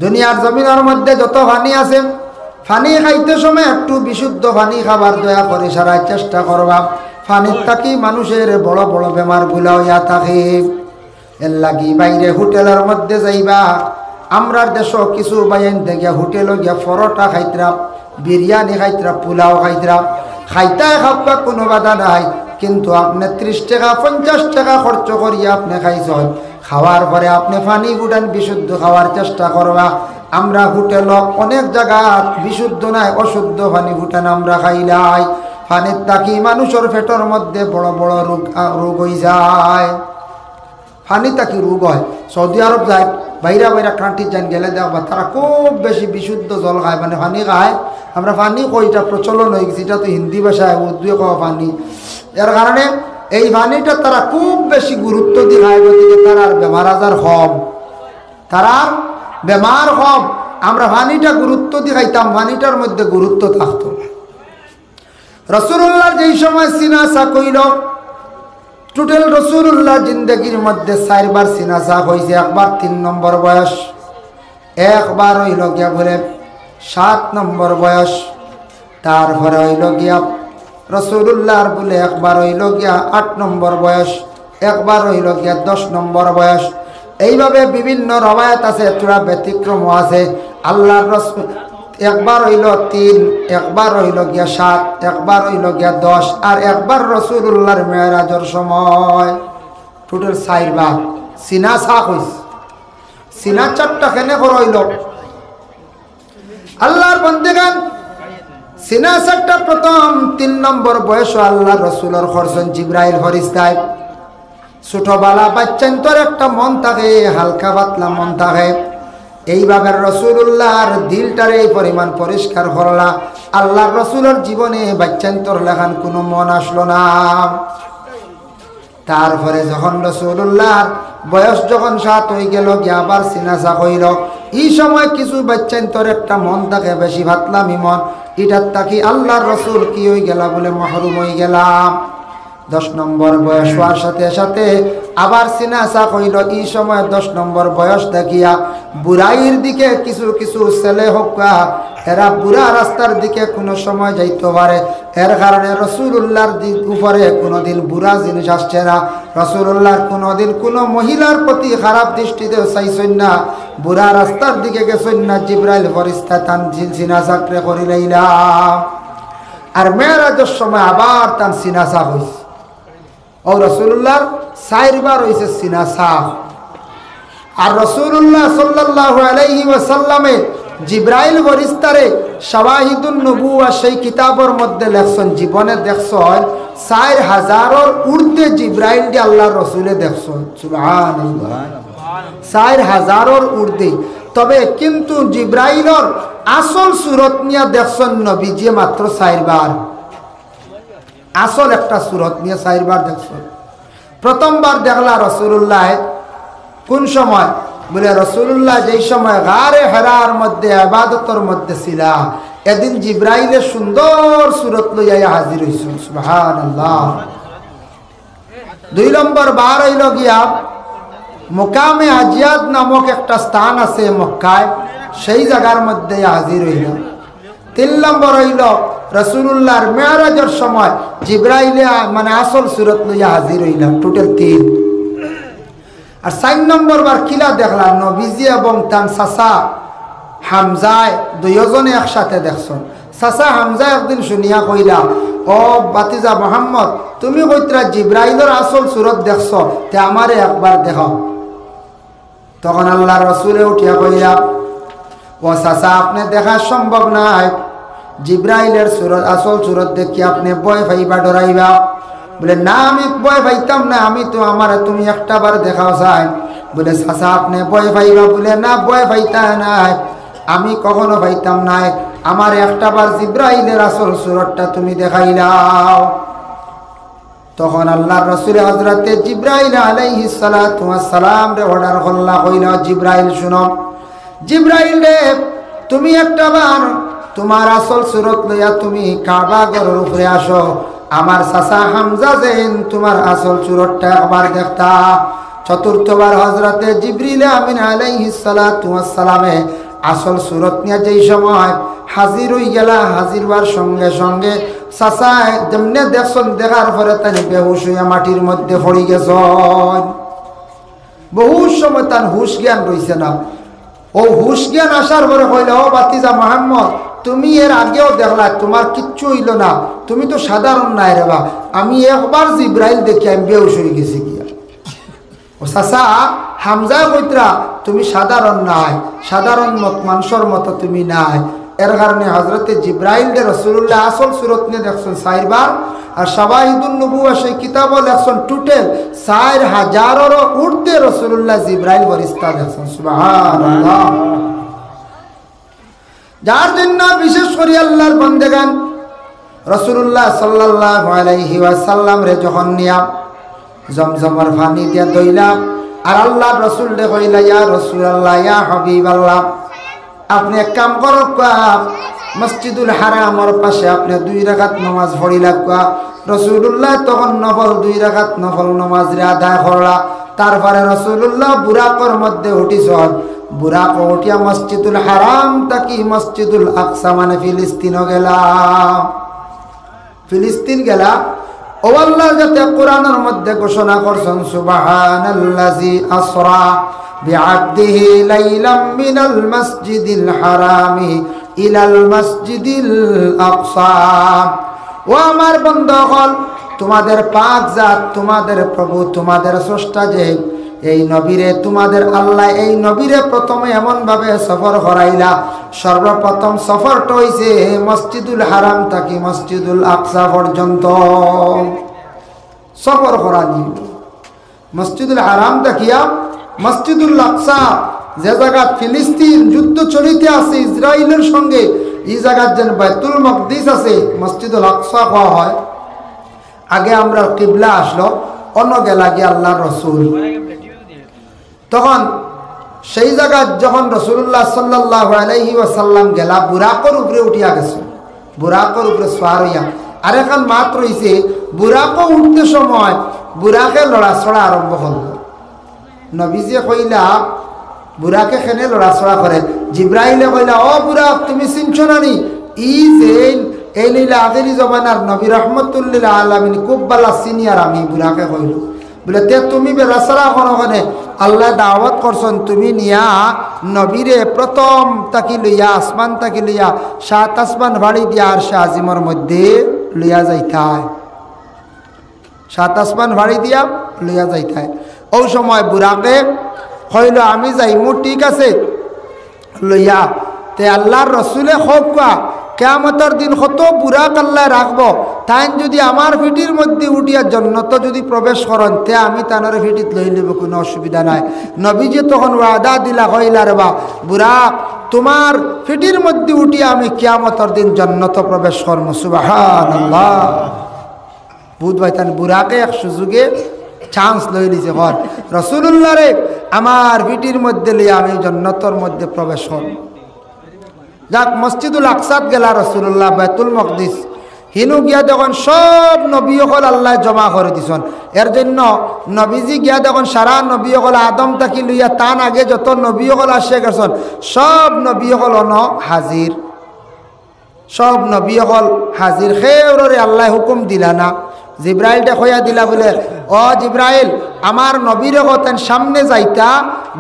দুনিয়ার জমিনের মধ্যে যত পানি আছে, পানি খাইতে সময় একটু বিশুদ্ধ পানি খাবার দয়া করে সারার চেষ্টা করবা। পানির থাকি মানুষের বড় বড় বেমার গুলা হইয়া থাকে। এর লাগি বাইরে হোটেলের মধ্যে যাইবা, আমরার দেশ কিছু বাইন থেকে হোটেলে গিয়া পরোটা খাইতরা, বিরিয়ানি খাইতরা, পোলাও খাইতরা, খাইতায় খাবা কোনো বাধা নাই। কিন্তু আপনি 30 টাকা 50 টাকা খরচ করিয়া আপনি খাইছেন, খাওয়ার পরে আপনি পানি গুটান বিশুদ্ধ খাওয়ার চেষ্টা করবা। আমরা হোটেল অনেক জায়গা বিশুদ্ধ নাই, অশুদ্ধ পানি গুটান আমরা খাইলাই। পানির তাকি মানুষের পেটের মধ্যে বড় বড় রোগ হয়ে যায়। পানি তাকি রোগ হয়। সৌদি আরব যায়, বাইরা বাইরা কান্ট্রি যান গেলে দেখবা তারা খুব বেশি বিশুদ্ধ জল খায়, মানে পানি খায়। আমরা পানি কইটা প্রচলন হয়ে গেছে, এটা তো হিন্দি ভাষায় উর্দুয়ে খাওয়া পানি। এর কারণে এই পানিটা তারা খুব বেশি গুরুত্ব দিয়ে খায়, গতিকে তারার বেমার আজার কম, তারার বেমার কম। আমরা পানিটা গুরুত্ব দিয়ে খাইতাম, পানিটার মধ্যে গুরুত্ব থাকতো। রাসূলুল্লাহ যেই সময় সিনাসা কইল, টোটাল রাসূলুল্লাহ জিন্দগির মধ্যে 4 বার সিনাসা হয়েছে। একবার 3 নম্বর বয়স, একবার হইল গিয়া বলে 7 নম্বর বয়স, তারপরে হইল গিয়া রাসূলুল্লাহর বলে একবার হইল গিয়া 8 নম্বর বয়স, একবার হইল গিয়া 10 নম্বর বয়স। এইভাবে বিভিন্ন রওয়ায়াত আছে, তোরা ব্যতিক্রম আছে। আল্লাহর রাসূল একবার হইল 3, একবার হইল গিয়া 7, একবার হইল গিয়া 10, আর একবার রাসূলুল্লাহর মেরাজের সময়। টোটাল 4 বার সিনাসা হইছে। সিনা 4টা কেন হইল? আল্লাহর বান্দাগান সিনাসাটা প্রথম 3 নম্বর বয়স আল্লাহর রাসূলের খরচন জিবরাইল ফেরেশতায়। ছোটবেলা বাচ্চান্তর একটা মন থাকে, হালকা পাতলা মন থাকে। এইভাবে রাসূলুল্লাহর দিলটারে এই পরিমাণ পরিষ্কার করলা, আল্লাহর রাসূলের জীবনে বাচ্চান্তর লেখান কোনো মন আসলো না। তারপরে যখন রাসূলুল্লাহর বয়স যখন 7 হয়ে গেল, গিয়ে আবার সিনাসা হইল। এই সময় কিছু বাচ্চান্তর একটা মন থাকে, বেশি ভাতলামি মন, এটার তাকি আল্লাহর রাসূল কি হয়ে গেলা বলে মাহরুম হয়ে গেলাম। 10 নম্বর বয়স হওয়ার সাথে সাথে আবার সিনাসা হইল। এই সময় 10 নম্বর বয়স দেখিয়া বুড়াইয়ের দিকে কিছু কিছু ছেলে হোক, এরা বুড়া রাস্তার দিকে কোনো সময় যাইতে পারে। এর কারণে রাসূলুল্লাহর উপরে কোনোদিন বুড়া জিনিস আসছে না। রাসূলুল্লাহর কোনোদিন কোনো মহিলার প্রতি খারাপ দৃষ্টিতে চাইছেন না। বুড়া রাস্তার দিকে গেছেন না, জিবরাইল ফেরেশতা তান সিনাসা করে লইলা। আর মেরাজের সময় আবার তান সিনাসা হইছে। ও রাসূলুল্লাহর 4 বার হইছে সিনাসা। আর রাসূলুল্লাহ সাল্লাল্লাহু আলাইহি ওয়াসাল্লামে জিবরাইল ফেরেশতারে শাওয়াহিদুন নবুওয়া সেই কিতাবের মধ্যে লেখছেন, জীবনে দেখছেন 4000-এর ঊর্ধ্বে জিবরাইল দিয়ে আল্লাহর রাসূলে দেখছেন। সুবহানাল্লাহ, 4000-এর ঊর্ধ্বে। তবে কিন্তু জিবরাইলের আসল সুরত নিয়ে দেখছেন নবীজি মাত্র 4 বার। আসল একটা সুরত নিয়ে 4 বার দেখছেন। প্রথমবার দেখলা রাসূলুল্লাহ কোন সময় বলে, রাসূলুল্লাহ যেই সময় গারে হেরার মধ্যে ইবাদতের মধ্যে ছিল, এদিন জিবরাইলের সুন্দর সুরত লইয়া হাজির হইছেন। সুবহানাল্লাহ। 2 নম্বর বার হইল গিয়া মুকামে আজিয়াদ নামক একটা স্থান আছে মক্কায়, সেই জায়গার মধ্যে হাজির হইল। 3 নম্বর হইল রাসূলুল্লাহর মেরাজের সময় জিবরাইলে মানে আসল সুরত লইয়া হাজির হইলাম। টোটাল 3। আর 4 নম্বর বার কিলা দেখলাম, নবীজি এবং তার চাচা হামজায় দুইজনে একসাথে দেখছেন। চাচা হামজা একদিন শুনিয়া কইলা, ও বাতিজা মুহাম্মদ, তুমি কইতরা জিবরাইলের আসল সুরত দেখছ, তে আমারে একবার দেখাও। তখন আল্লাহর রাসূলে উঠিয়া কইলা, ও চাচা আপনি দেখা সম্ভব নাই, জিবরাইলের সুরত আসল সুরত দেখি আপনি ভয় পাইবা, ডরাইবা। বলে না, আমি ভয় পাইতাম না, আমি তো আমার তুমি একটা বার দেখাও চাই। বলে চাচা আপনি ভয় পাইবা? বলে না, ভয় পাইতা নাই, আমি কখনো পাইতাম নাই, আমার একটা বার জিবরাইলের আসল সুরতটা তুমি দেখাইলাও। তখন আল্লাহর রাসূল হযরতে জিবরাইল আলাইহিস সালাতু ওয়াস সালাম রে অর্ডার করলা, কইলা জিবরাইল শুনো, জিবরাইল রে তুমি একটা বার তোমার আসল সুরত লইয়া তুমি কাবা ঘরের উপরে আসো, আমার চাচা হামজা যেন তোমার আসল সুরতটা একবার দেখতা। চতুর্থবার হযরতে জিবরিল আমিন আলাইহিস সালাতু ওয়াস সালামে আসল সুরত নিয়ে যেই সময় হাজির হয়ে গেলা, হাজির হওয়ার সঙ্গে সঙ্গে চাচায় যেমনে দেখছেন, দেখার পরে তাই বেহুশ হইয়া মাটির মধ্যে পড়ে গেছ। বহু সময় তার হুশ জ্ঞান রয়েছে না। ও হুশ জ্ঞান আসার পরে কইলে, ও বাতিজা মোহাম্মদ, তুমি এর আগেও দেখলা তোমার কিচ্ছু হইল না, তুমি তো সাধারণ নাই রে বা, আমি একবার জিব্রাইল দেখি আমি বেহুশ হয়ে গেছি গিয়া। ও চাচা হামজা কইতরা তুমি সাধারণ নাই, সাধারণ মানুষের মতো তুমি নাই। এর কারণে হজরতে জিব্রাইলকে রাসূলুল্লাহ আসল সুরত নিয়ে দেখছেন 4 বার, আর শাওয়াহিদুন নবুওয়া সেই কিতাবও লেখছেন টোটাল 4000-এরও ঊর্ধ্বে রাসূলুল্লাহ জিব্রাইল ফেরেশতা দেখছেন। সুবহানাল্লাহ। যার জন্য বিশেষ করে আল্লাহর বান্দাগান রাসূলুল্লাহ সাল্লাল্লাহু আলাইহি ওয়াসাল্লাম রে যখন নিয়া জমজমের পানি দিয়া দইলা, আর আল্লাহ রাসূল রে কইলা, ইয়া রাসূলুল্লাহ, ইয়া হাবিবাল্লাহ, আপনি এক কাম করো, মসজিদুল হারামের পাশে আপনি 2 রাকাত নামাজ পড়িলা। রাসূলুল্লাহ তখন নফল 2 রাকাত নফল নামাজ রে আদায় করলা। তারপরে রাসূলুল্লাহ বুরাকর মধ্যে উঠিছেন। বুরাক উঠিয়া মসজিদুল হারাম তাকি মসজিদুল আকসা মানে ফিলিস্তিন গেলা। ফিলিস্তিন গেলা। ও আল্লাহ যাতে কোরআনের মধ্যে ঘোষণা করছেন, সুবহানাল্লাযী আসরা বিআবদিহি লাইলাম মিনাল মাসজিদিল হারামি ইলাল মাসজিদিল আকসা। ও আমার বান্দাগণ, তোমাদের পাক জাত, তোমাদের প্রভু, তোমাদের স্রষ্টা যে এই নবীরে, তোমাদের আল্লাহ এই নবীরে প্রথমে এমন ভাবে সফর করাইলা। সর্বপ্রথম সফরটা হইছে মসজিদুল হারাম থাকি মসজিদুল আকসা পর্যন্ত সফর করানি। মসজিদুল হারাম থাকিয়া মসজিদুল আকসা, যে জায়গা ফিলিস্তিন যুদ্ধ চলিতে আছে ইসরায়েলের সঙ্গে, এই জায়গার যেন বাইতুল মকদিস আছে, মসজিদুল আকসা হওয়া হয়। আগে আমরা কিবলা আসলো, অন্য গেলা গিয়ে আল্লাহর রসুল। তখন সেই জায়গা যখন রাসূলুল্লাহ সাল্লাল্লাহু আলাইহি ওয়াসাল্লাম গেলা, বুরাকর উপরে উঠিয়া গেছে, বুরাকর উপরে সওয়ার হইয়া। আর এখন মাত্র হইছে বুরাকও উঠতে সময় বুরাকে লড়াছড়া আরম্ভ হল। নবীজি কইলা, বুরাকে খেনে লড়াছড়া করে। জিব্রাইলে কইলা, ও বুরাক, তুমি চিনছো না নি? ই যে এই লীলা আখেরি জমানার নবী রহমতুল্লিল আলামিন খুব বালা সিনিয়র। আমি বুরাকে কইল, বলে তে তুমি বেলাছড়া করো কেনে? আল্লাহ দাওয়াত করছেন, তুমি নিয়া নবীরে প্রথম তাকি লইয়া আসমান তাকি লইয়া 7 আসমান ভাড়ি দিয়া আর সে আজিমর মধ্যে লইয়া যাইতায়, 7 আসমান ভাড়ি দিয়া লইয়া যাইতায়। ওই সময় বুরাকে কইল, আমি যাইমু, ঠিক আছে লইয়া। তে আল্লাহর রসুলে হোক কিয়ামতের দিন কত বুরাক আল্লাহ রাখবো, তাই যদি আমার ফিটির মধ্যে উঠিয়া জন্নত যদি প্রবেশ করেন, তে আমি তানার ফিটিত লই নেব, কোনো অসুবিধা নাই। নবীজি তখন ওয়াদা দিলা, কইলা রে বা বুরাক, তোমার ফিটির মধ্যে উঠিয়া আমি কিয়ামতের দিন জন্নত প্রবেশ করব। সুবহানাল্লাহ। বুধ ভাইতান বুরাকে এক সুযোগে চান্স লই লিছে, ঘর রাসূলুল্লাহ রে আমার ফিটির মধ্যে লিয়া আমি জন্নতর মধ্যে প্রবেশ করব। যাক, মসজিদুল আকসাত গেলা রাসূলুল্লাহ, বাইতুল মকদিস হিনু গিয়া দেখুন সব নবী হল আল্লাহ জমা করে দিছেন। এর জন্য নবীজি গিয়া দেখুন সারা নবী হল আদম তাকি লইয়া তান আগে যত নবী হল আসে গেছেন, সব নবী হল হাজির, সব নবী হল হাজির। খেউরে আল্লাহ হুকুম দিলা না, জিব্রাইলটা কইয়া দিলা, বলে ও জিব্রাইল, আমার নবীর হতেন সামনে যাইতা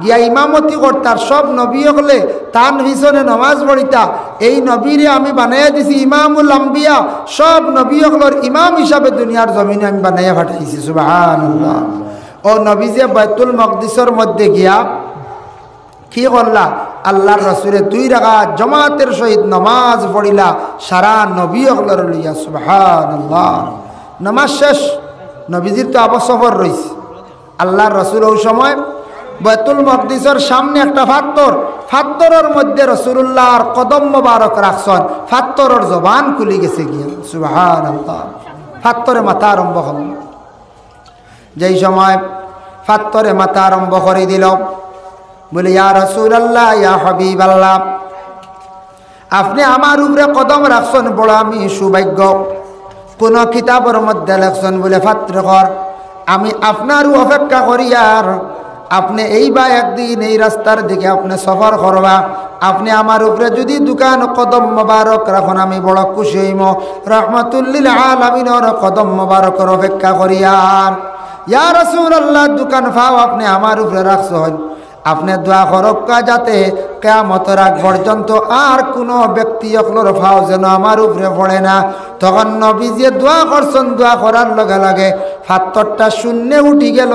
গিয়া ইমামতি করতার, সব নবী হলে তান পিছনে নমাজ পড়িতা। এই নবীরে আমি বানাইয়া দিছি ইমামুল আম্বিয়া, সব নবী হলর ইমাম হিসাবে দুনিয়ার জমিনে আমি বানাইয়া পাঠাইছি। সুবহানাল্লাহ। ও নবীজে বাইতুল মকদিসের মধ্যে গিয়া কি করলা? আল্লাহর রসুলের 2 রাকাত জামাতের সহিত নমাজ পড়িলা সারা নবী হলর লইয়া। সুবহানাল্লাহ। নামাজ শেষ, নবীজির তো আবার সফর রয়েছে। আল্লাহর রসুল ওই সময় বাইতুল মকদিসের সামনে একটা ফাত্তরের মধ্যে রাসূলুল্লাহর কদম মোবারক রাখছেন, ফাত্তরের জবান খুলে গেছে গিয়া। সুবহানাল্লাহ। ফাত্তরে মাথা আরম্ভ হল। যেই সময় ফাত্তরে মাথা আরম্ভ করে দিল, বলে ইয়া রাসূলুল্লাহ, ইয়া হাবিবাল্লাহ, আপনি আমার উপরে কদম রাখছেন, বড় আমি সৌভাগ্য। কোন কিতাবের মধ্যে লেখছেন বলে ফাত্রকর, আমি আপনারও অপেক্ষা করি আর আপনি এই বা একদিন এই রাস্তার দিকে আপনি সফর করবা, আপনি আমার উপরে যদি দোকান কদম মোবারক রাখুন আমি বড় খুশি হইম। রহমাতুল্লিল আলামিনের কদম মোবারকের অপেক্ষা করি। আর ইয়া রাসূলুল্লাহ দোকান ফাও আপনি আমার উপরে রাখছেন, আপনি দোয়া করক্কা যাতে কিয়ামতের আগ পর্যন্ত আর কোনো ব্যক্তি অকলর ফাও যেন আমার উপরে পড়ে না। তখন নবীজি দোয়া করছেন, দোয়া করার লগে লগে পাথরটা শূন্যে উঠি গেল।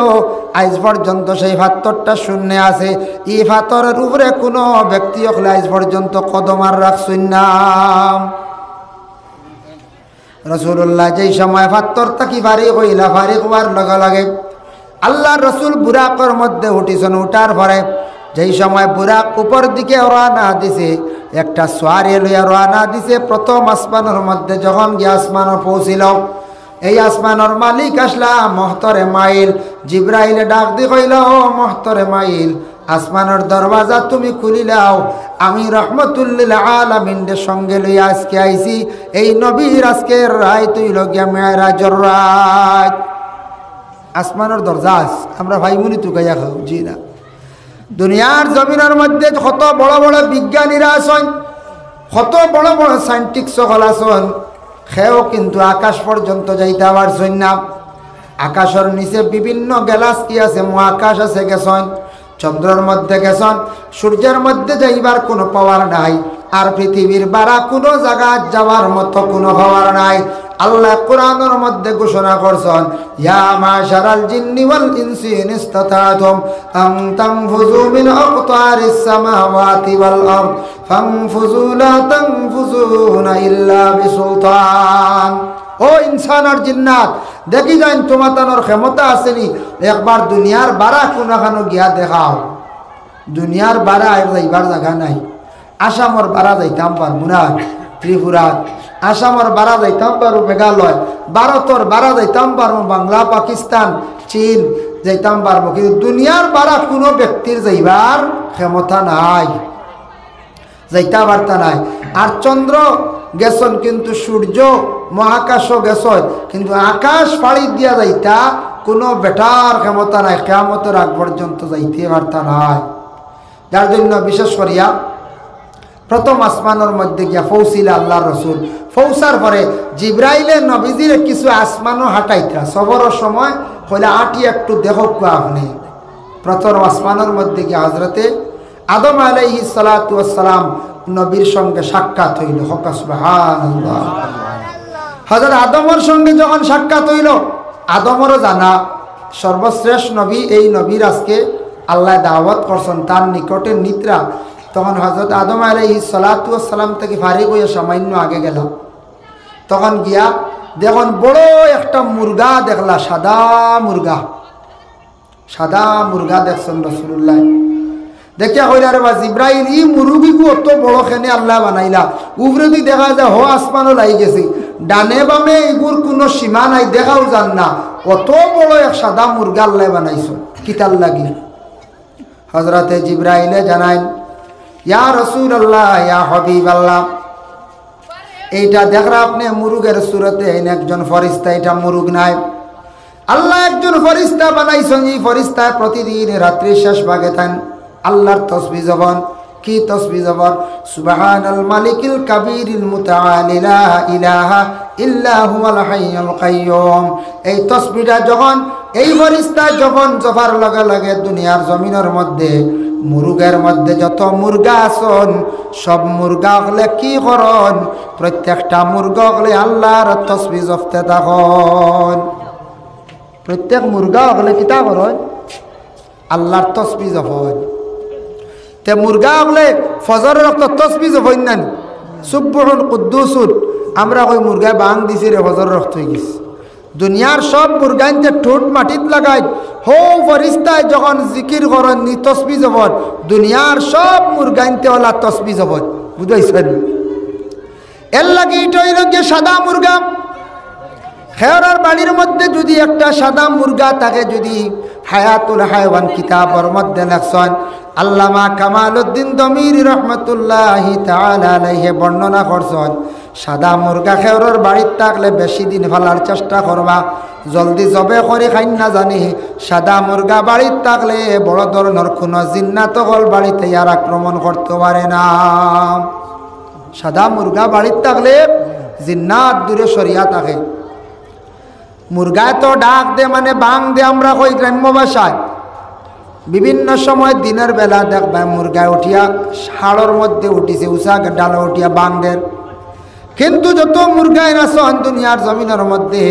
আজ পর্যন্ত সেই পাথরটা শূন্যে আছে। এই পাথরের উপরে কোনো ব্যক্তি অকলে আজ পর্যন্ত কদম আর রাখছেন না। রাসূলুল্লাহ যেই সময় পাথর থাকি ফারিক হইলা, ফারিক হওয়ার লগে লগে আল্লাহ রসুল বুরাকর মধ্যে উঠিছেন। উঠার পরে যেই সময় বুরাক উপর দিকে রওনা দিছে, একটা সোয়ারি লইয়া রওনা দিছে। প্রথম আসমানের মধ্যে যখন গিয়ে আসমানও পৌঁছিল, এই আসমানের মালিক আসলা মহতরে মাইল। জিব্রাইলে ডাক দি কইল, ও মহতরে মাইল, আসমানের দরওয়াজা তুমি খুলিলাও, আমি রহমতুল্লিল আলামিনের সঙ্গে লইয়া আজকে আইছি। এই নবীর আজকের রায় তুই লগিয়া মেরাজের রাত। আসমানের দরজা আমরা ভাইমুনি তুকাইয়া খাও জি না। দুনিয়ার জমিনের মধ্যে কত বড় বড় বিজ্ঞানীরা আছেন, কত বড় বড় সায়েন্টিস্ট সকল আছেন, সেও কিন্তু আকাশ পর্যন্ত যাইতে পারছেন না। আকাশের নিচে বিভিন্ন গ্যালাক্সি আছে, মহাকাশ আছে গেছেন, চন্দ্রের মধ্যে গেছেন, সূর্যের মধ্যে যাইবার কোনো পাওয়ার নাই। আর পৃথিবীর বারা কোনো জায়গা যাওয়ার মতো কোনো পাওয়ার নাই। আল্লাহ কোরআনের মধ্যে ঘোষণা করছেন, ইয়া মাশারাল জিন্নি ওয়াল ইনসি ইন ইসতাতাতুম আন তানফুযু মিন আকতারিস সামাওয়াতি ওয়াল আরদ ফানফুযু লা তানফুযুনা ইল্লা বিসুলতান। ও ইনসান আর জিন্নাত, দেখি যান তোমাদের ক্ষমতা আসেনি, একবার দুনিয়ার বারা কোনখানো গিয়া দেখাও। দুনিয়ার বারা যাইবার জায়গা নাই। আসামর বারা যাইতাম পারবো না, ত্রিপুরা। আসামর বারা যাইতাম পারবো মেঘালয়, ভারতর বারা যাইতাম পারবো বাংলা, পাকিস্তান, চীন যাইতাম পারবো, কিন্তু দুনিয়ার বারা কোনো ব্যক্তির যাইবার ক্ষমতা নাই, যাইতা বার্তা নাই। আর চন্দ্র গেছন, কিন্তু সূর্য মহাকাশও গেছন, কিন্তু আকাশ ফাড়ি দিয়া যাইতা কোনো বেটার ক্ষমতা নাই, কিয়ামতের আগ পর্যন্ত যাইতে বার্তা নাই। যার জন্য বিশেষ করিয়া প্রথম আসমানের মধ্যে গিয়া পৌঁছিলা আল্লাহ রসুল। পৌঁছার পরে জিব্রাইলের নবীজির কিছু আসমানও হাঁটাইতা সবরের সময় হইলে আটি একটু দেখো আপনি। প্রথম আসমানের মধ্যে গিয়া হজরতে আদম আলাইহিস সালাতু ওয়াস সালাম নবীর সঙ্গে সাক্ষাৎ হইল। হক সুবহানাল্লাহ। হযরত আদমের সঙ্গে যখন সাক্ষাৎ হইল, আদমেরও জানা সর্বশ্রেষ্ঠ নবী, এই নবীর আজকে আল্লাহ দাওয়াত করছেন তার নিকটে নিদ্রা। তখন হযরত আদম আলাইহিস সালাতু ওয়াস সালাম থেকে ফারিক হয়ে সামান্য আগে গেল। তখন গিয়া দেখুন বড় একটা মুরগা দেখলা, সাদা মুরগা, সাদা মুরগা দেখছেন রাসূলুল্লাহ। দেখিয়া কইলা, রে বা জিব্রাইল, ই মুরগিকে অত বড় খেনে আল্লাহ বানাইলা, উপরে দি দেখা যায় হো আসমানও লাই গেছে, ডানে বামে এগুর কোনো সীমা নাই, দেখাও যান না, অত বড় এক সাদা মুরগা আল্লাহ বানাইছ, কিতাল লাগি? হযরতে জিব্রাইলে জানাইন, ইয়া রাসূলুল্লাহ, ইয়া হাবিবাল্লাহ, এইটা দেখরা আপনি মুরুগের সুরতে একজন ফরিস্তা, এটা মুরুগ নাই, আল্লাহ একজন ফরিস্তা বানাইছেন। এই ফরিস্তা প্রতিদিন রাত্রি শেষ ভাগে থান আল্লাহর তসবিহ জবান। কি তসবিহ জবান? সুবহানাল মালিকিল কাবীরিল মুতাআলি লা ইলাহা ইল্লা হুয়াল হাইয়ুল কাইয়্যুম। এই তসবিহটা যখন এই ফরিস্তা যখন জবার লগে লগে দুনিয়ার জমিনের মধ্যে মুরগের মধ্যে যত মুরগা আছেন, সব মুরগা হলে কি করন? প্রত্যেকটা মুরগা হলে আল্লাহর তসবিহ জপতে থাকুন। প্রত্যেক মুরগা হলে কিতা করেন? আল্লাহর তসবিহ জপন। তে মুরগা হলে ফজরের রক্ত তসবিহ জপন না, সুবহুন কুদ্দুসুন, আমরা কই মুরগায় বাং দিছি রে, ফজরের রক্ত হয়ে গেছে। দুনিয়ার সব মুরগাইনতে ঠোঁট মাটিত লাগাই হো ফরিস্তায় যখন জিকির করেন নি তসবিহ জপন, দুনিয়ার সব মুরগাইনতে ওলা তসবিহ জপন, বুঝাইছেন? এর লাগে এটা হইল গিয়ে সাদা মুরগা। খেয়ার বাড়ির মধ্যে যদি একটা সাদা মুরগা থাকে, যদি হায়াতুল হায়ওয়ান কিতাবের মধ্যে লেখছেন, আল্লামা কামালউদ্দিন দমিরি রহমতুল্লাহি তাআলা আলাইহি বর্ণনা করছেন সাদা মুরগা খেওরের বাড়িত থাকলে বেশি দিন ফেলার চেষ্টা করবা, জলদি জবে করে খাই না জানি। সাদা মুরগা বাড়িত থাকলে বড় ধরনের কোনো জিন্নাত হল বাড়িতে আর আক্রমণ করতে পারে না। সাদা মুরগা বাড়িত থাকলে জিন্নাত দূরে সরিয়া থাকে। মুরগায় তো ডাক দে মানে বাং দে, আমরা কই গ্রাম্য ভাষায়। বিভিন্ন সময় দিনের বেলা দেখবা মুরগায় উঠিয়া হাড়ের মধ্যে উঠিছে, উষা ডালে উঠিয়া বাং দের। কিন্তু যত মুরগায় আছেন দুনিয়ার জমিনের মধ্যে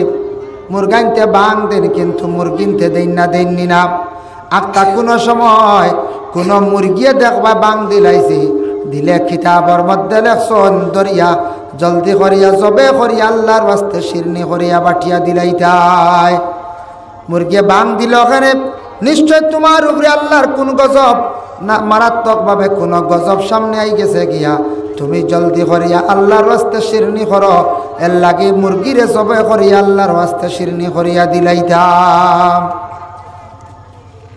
মুরগাইনতে বাং দেন, কিন্তু মুরগিনতে দেননি না। আত্মা কোনো সময় কোনো মুরগিয়ে দেখবা বাং দিলাইছে, দিলে কিতাবর মধ্যে লেখছন দরিয়া জলদি করিয়া জবে করিয়া আল্লাহর বাস্তে শিরনি করিয়া বাটিয়া দিলাইতাই। মুরগি বাং দিল ওখানে, নিশ্চয় তোমার উপরে আল্লাহর কোন গজব না মারাত্মকভাবে কোন গজব সামনে আই গেছে গিয়া, তুমি জলদি করিয়া আল্লাহর বাস্তে শিরনি করো। এর লাগে মুরগিরে জবে করিয়া আল্লাহর বাস্তে শিরনি করিয়া দিলাইতাম।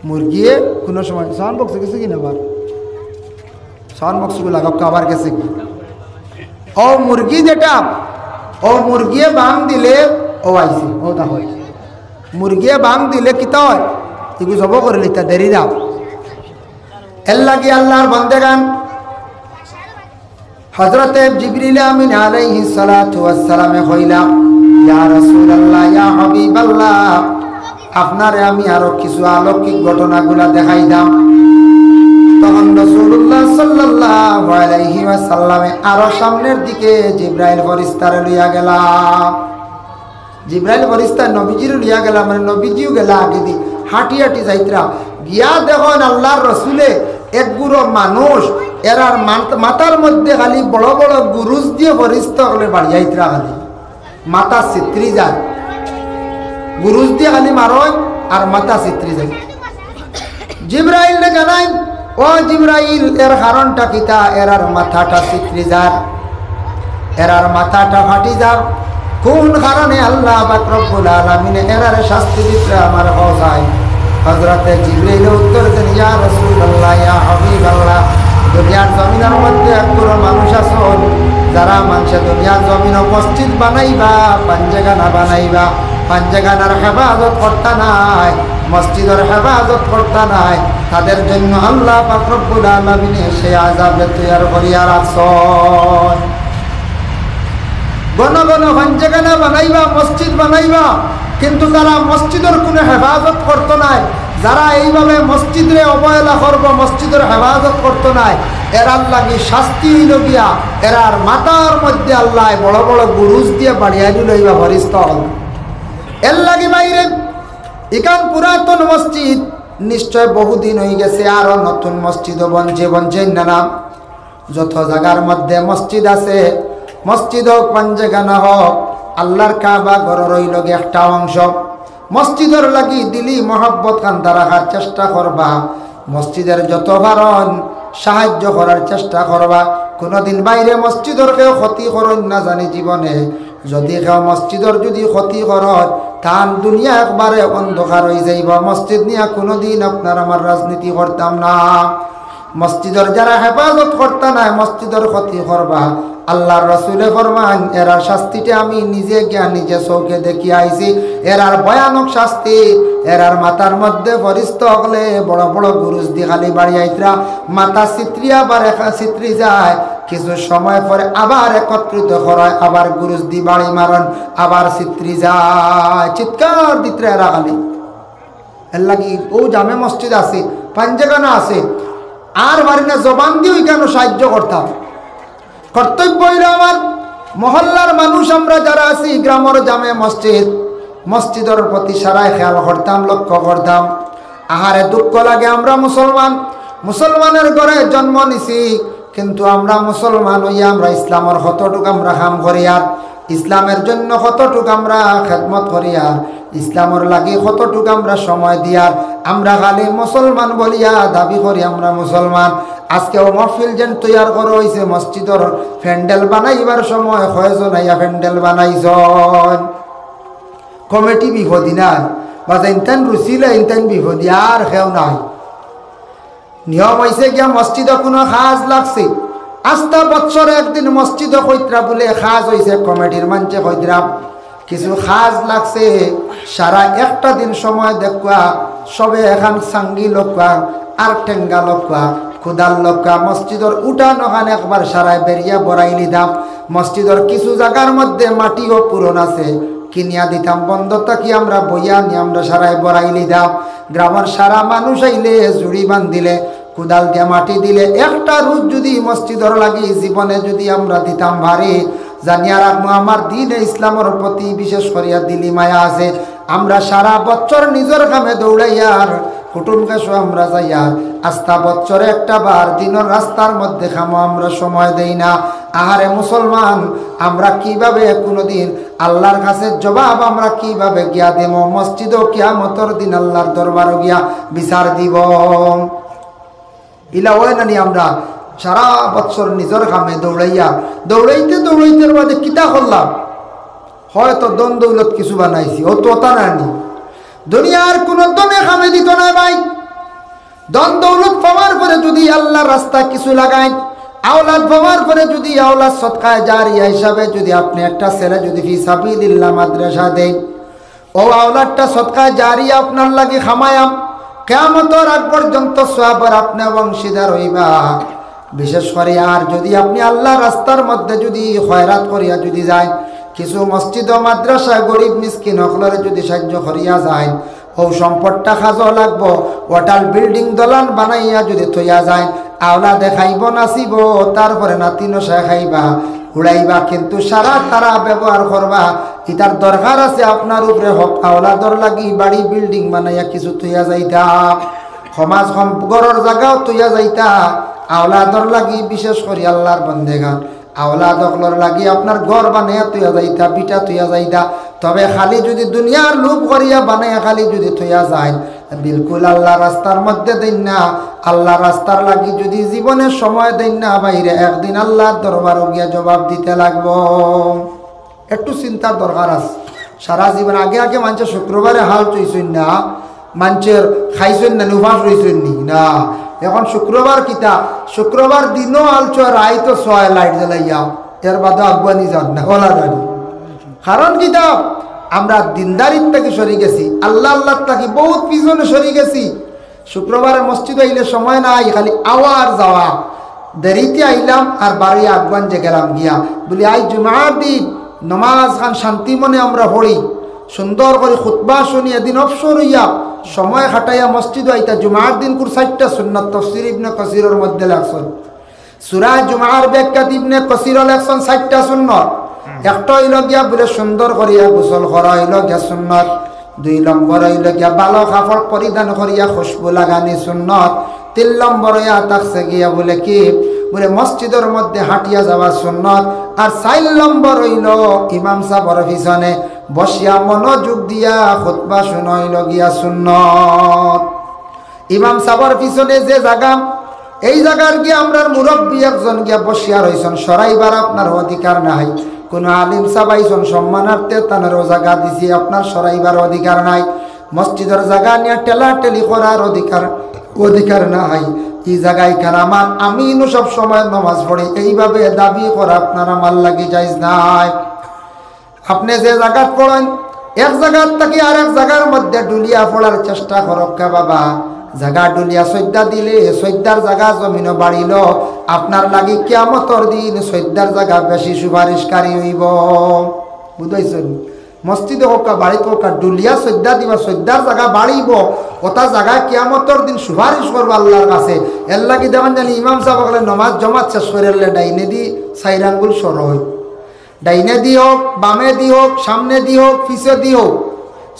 মুরগিয়ে কোনো সময় সাউন্ড বক্সে গেছে কিনা, আবার সাউন্ড বক্সগুলো আবার গেছে কি? ও মুরগি যেটা, ও মুরগিয়ে বাং দিলে ও আইসি, ও তা হয় মুরগিয়ে বাং দিলে কিতা হয়, এগুলো জব করে লিখতে দেরি দাও। এর লাগে আল্লাহর বান্দেগান হযরতে জিবরিল আমিন আলাইহিস সালাতু ওয়াস সালামে কইলাম, ইয়া রাসূলুল্লাহ, ইয়া হাবিবাল্লাহ, আপনারে আমি আরো কিছু অলৌকিক ঘটনাগুলা দেখাইতাম। তখন রাসূলুল্লাহ সাল্লাল্লাহু আলাইহি ওয়াসাল্লামে আরো সামনের দিকে জিবরাইল ফেরেশতারে লইয়া গেলা। জিবরাইল ফেরেশতা নবীজির লইয়া গেলা, মানে নবীজিও গেলা আগে দি হাঁটি হাঁটি যাইতরা গিয়া দেখুন আল্লাহর রসুলে এক গুরো মানুষ এরার মাথার মধ্যে খালি বড় বড় গুরুজ দিয়ে ফেরেশতা হলে বাড়িয়াইতরা, খালি মাথা চিত্রি যায়, গুরুজ দিয়ে খালি মারয় আর মাথা চিত্রি যায়। জিবরাইল জানাই, ও জিবরাইল, এর কারণটা কিতা? এরার মাথাটা চিত্রি যার, এরার মাথাটা ফাটি যার কোন কারণে? আল্লাহ পাক রব্বুল আলামিন এরার শাস্তি দিতে আমার হসাই। হযরতে জিবরাইল উত্তর দেন, ইয়া রাসূলুল্লাহ, ইয়া হাবিবাল্লাহ, দুনিয়ার জমিনের মধ্যে একগুলো মানুষ আছেন যারা মানুষে দুনিয়ার জমিন মসজিদ বানাইবা, পাঞ্জাগানা বানাইবা, পাঞ্জাগানার হেফাজত করতে নাই, মসজিদের হেফাজত করতে নাই, তাদের জন্য আল্লাহ পাক রব্বুল আলামিন সেই আযাব তৈরি করিয়া রাখছেন। ঘন ঘন পাঞ্জাগানা বানাইবা, মসজিদ বানাইবা, কিন্তু তারা মসজিদের কোনো হেফাজত করতো নাই, যারা এইভাবে মসজিদে অবহেলা করব, মসজিদের হেফাজত করতো নাই, এরার লাগি শাস্তি হইল গিয়া এরার মাথার মধ্যে আল্লাহ বড় বড় গুরুজ দিয়ে বাড়িয়া দিল এইবা ফেরেশতা হল। এর লাগি বাইরে ইকান পুরাতন মসজিদ নিশ্চয় বহুদিন হয়ে গেছে, আরো নতুন মসজিদ বনছে না। যত জায়গার মধ্যে মসজিদ আছে, মসজিদ হোক পাঞ্জাগানা হোক, আল্লাহর কাবা ঘর রইল একটা অংশ। মসজিদের লাগি দিলি মহব্বত কান্দা রাখার চেষ্টা করবা, মসজিদের যত পারন সাহায্য করার চেষ্টা করবা। কোনোদিন বাইরে মসজিদের কেউ ক্ষতি করেন না জানি জীবনে, যদি কেউ মসজিদের যদি ক্ষতি করেন তার দুনিয়া একবারে অন্ধকার হয়ে যাইব। মসজিদ নিয়ে কোনোদিন আপনার আমার রাজনীতি করতাম না। মসজিদের যারা হেফাজত করতা নাই, মসজিদের ক্ষতি করবা, আল্লাহর রাসূলে ফরমান এরার শাস্তিটা আমি নিজে গিয়া নিজে চোখে দেখি আইছি। এরার ভয়ানক শাস্তি, এরার মাথার মধ্যে ফেরেশতা হলে বড় বড় গুরুজ দিয়ে খালি বাড়িয়াইতরা, মাথা চিত্রিয়া আবার একা চিত্রি যায়, কিছু সময় পরে আবার একত্রিত করায়, আবার গুরুজ দি বাড়ি মারন, আবার চিত্রি যায়, চিৎকার দিতরা এরা খালি। এর লাগি ও জামে মসজিদ আছে, পাঞ্জাগানা আছে, আর বাড়ি না জবান দিয়ে কেন সাহায্য করতাম। কর্তব্য হইল আমার মহল্লার মানুষ আমরা যারা আছি, গ্রামের জামে মসজিদ, মসজিদের প্রতি সারাই খেয়াল করতাম, লক্ষ্য করতাম। আহারে দুঃখ লাগে, আমরা মুসলমান, মুসলমানের ঘরে জন্ম নিছি, কিন্তু আমরা মুসলমান হইয়া আমরা ইসলামের কতটুকু আমরা কাম করি, আর ইসলামের জন্য কতটুকু আমরা খেদমত করি, আর ইসলামের লাগি কতটুকু আমরা সময় দিয়ার, আমরা খালি মুসলমান বলিয়া দাবি করি আমরা মুসলমান। আজকেও মহফিল যেন তৈয়ার করা হয়েছে, মসজিদের প্যান্ডেল বানাইবার সময় কয়জন আইয়া প্যান্ডেল বানাইছেন, কমিটি বিপদী নাই, বা ইনতেন রুচিলে ইনতেন বিপদী, আর কেউ নাই। নিয়ম হয়েছে গিয়া মসজিদে কোনো খাজ লাগছে, আস্তা বছর একদিন মসজিদে কইত্রা বলে খাজ হয়েছে, কমিটির মানছে কইত্রা কিছু খাজ লাগছে, সারা একটা দিন সময় দেখবা সবে এখন সাঙ্গি লোকা আর টেঙ্গা লোকা খুদার লোকা মসজিদর উঠান ওখানে একবার সারায় বেরিয়া বড়াইলি দাম। মসজিদর কিছু জায়গার মধ্যে মাটিও পুরন আছে, কিনিয়া দিতাম বন্ধ থাকি আমরা বইয়া নিয়ে আমরা সারায় বড়াইলি দাম। গ্রামের সারা মানুষ আইলে জুড়ি বান্ধিলে কুদাল দিয়া মাটি দিলে একটা রুট যদি মসজিদর লাগি জীবনে যদি আমরা দিতাম ভারী, জানিয়া রাখবো আমার দিন ইসলামের প্রতি বিশেষ করিয়া দিলি মায়া আছে। আমরা সারা বছর নিজের কামে দৌড়াইয়ার কুটুম কাশো আমরা যাইয়ার আস্থা বছরে একটা বার দিনের রাস্তার মধ্যে খামো আমরা সময় দেই না। আহারে মুসলমান, আমরা কিভাবে কোনোদিন আল্লাহর কাছে জবাব আমরা কিভাবে গিয়া দেব? মসজিদও কিয়ামতের দিন আল্লাহর দরবারও গিয়া বিচার দিব। ইলা হয় নানি আমরা সারা বছর নিজের কামে দৌড়াইয়া দৌড়াইতে দৌড়াইতে বাদে কিতা করলাম? হয়তো দন দৌলত কিছু বানাইছি, ও তোতা নানি দুনিয়ার কোন দনে কামে দিত না ভাই। দন দৌলত পাওয়ার পরে যদি আল্লাহর রাস্তা কিছু লাগাই, আওলাদ পাওয়ার পরে যদি আওলাদ সদকায়ে জারিয়া হিসাবে যদি আপনি একটা ছেলে যদি ফি সাবিলিল্লাহ মাদ্রাসা দেন, ও আওলাদটা সদকায়ে জারিয়া আপনার লাগি খামায়াম, কিয়ামতের আগ পর্যন্ত সওয়াবের আপনি অংশীদার হইবা। বিশেষ করে আর যদি আপনি আল্লাহর রাস্তার মধ্যে যদি খয়রাত করিয়া যদি যায়, কিছু মসজিদ ও মাদ্রাসা গরিব মিসকিন হকলরে যদি সাহায্য করিয়া যায়, ও সম্পদটা খাজো লাগবো, ওটাল বিল্ডিং দলান বানাইয়া যদি থইয়া যায়, আওলা দেখাইব নাচিব, তারপরে নাতি নশা খাইবা উড়াইবা, কিন্তু সারা তারা ব্যবহার করবা। ইতার দরকার আছে আপনার উপরে হক আওলাদর লাগি বাড়ি বিল্ডিং বানাইয়া কিছু থইয়া যাইতা, সমাজ গড়র জায়গাও থইয়া যাইতা, আওলাদর লাগি বিশেষ করে আল্লাহর বন্দেগান আওলাদ অকলর লাগি আপনার ঘর বানাইয়া থইয়া যাইতা, বিটা থইয়া যাইতা। তবে খালি যদি দুনিয়ার লোভ করিয়া বানাইয়া খালি যদি থইয়া যায়, বিলকুল আল্লাহ রাস্তার মধ্যে দেন না, আল্লাহ রাস্তার লাগি যদি জীবনের সময় দেন না, বাইরে একদিন আল্লাহর দরবার গিয়া জবাব দিতে লাগবো। একটু চিন্তার দরকার আছে। সারা জীবন আগে আগে মানুষের শুক্রবারে হাল চইছেন না, মানুষের খাইছেন না, উপাস রইছেন নি না। এখন শুক্রবার কিতা, শুক্রবার দিনও আলছো রায় তো ছয় লাইট জ্বালাইয়া, এর বাদে আগুয়ানি যান না ওলা দাঁড়ি। কারণ কিতা আমরা দিনদারির থেকে সরে গেছি, আল্লাহ আল্লাহ থাকি বহুত পিছনে সরে গেছি। শুক্রবারে মসজিদ আইলে সময় নাই, খালি আওয়ার যাওয়া, দেরিতে আইলাম আর বাড়ি আগুয়ান যে গেলাম গিয়া বলি আই জুমার দিন নমাজ খান শান্তি মনে আমরা পড়ি, সুন্দর করে খুতবা শুনি, এদিন অবসর হইয়া সময় খাটাইয়া মসজিদ আইতা। জুমার দিন কুর 4টা সুন্নাত তাফসীর ইবনে কাসিরের মধ্যে লেখছেন, সূরা জুমার ব্যাখ্যা ইবনে কাসির লেখছেন 4টা সুন্নাত। একটা হইল গিয়া বলে সুন্দর করিয়া গোসল করা হইল গিয়া সুন্নাত, 2 নম্বর হইল গিয়া ভালো কাপড় পরিধান করিয়া খুশবু লাগানি সুন্নাত, 3 নম্বর হইয়া থাকছে গিয়া বলে কি বলে মসজিদের মধ্যে হাঁটিয়া যাওয়া সুন্নাত, আর 4 নম্বর হইল ইমাম সাহেবের পিছনে বসিয়া মনোযোগ দিয়া খুতবা শুনা হইল গিয়া সুন্নাত। ইমাম সাহেবের পিছনে যে জায়গা, এই জায়গার গিয়া আমরা মুরব্বী একজন গিয়া বসিয়া রইছেন, সরাইবার আপনার অধিকার নাই। কোন আলিম সাহেব আইছেন সম্মানার্থে, তানেরও জায়গা দিছি, আপনার সরাইবার অধিকার নাই। মসজিদের জায়গা নিয়ে টেলাটেলি করার অধিকার নাই। এই জায়গায় কেন আমার, আমি সব সময় নামাজ পড়ি, এইভাবে দাবি করা আপনার আমার লাগি যাইজ নাই। আপনি যে জায়গা পড়েন, এক জায়গার থেকে আরেক জায়গার মধ্যে ডুলিয়া পড়ার চেষ্টা করক বাবা। জায়গা ডুলিয়া সৈদ্যা দিলে সৈদ্যার জায়গা জমিনও বাড়িল, আপনার লাগি কিয়ামতের দিন সৈদ্যার জায়গা বেশি সুপারিশকারী হইব। বুঝাইছেন? মসজিদে হোক বাড়িতে হোক ডুলিয়া সৈদ্যা দিবা, সৈদ্যার জায়গা বাড়িব, ওটা জায়গায় কিয়ামতের দিন সুপারিশ করবো আল্লাহর কাছে। এর লাগি দেখেন জানি ইমাম সাহেব বলে নমাজ জমাত শেষ করে ডাইনে দি 4 আঙ্গুল সর হয়, ডাইনে দি হোক, বামে দি হোক, সামনে দি হোক, পিছে দি হোক,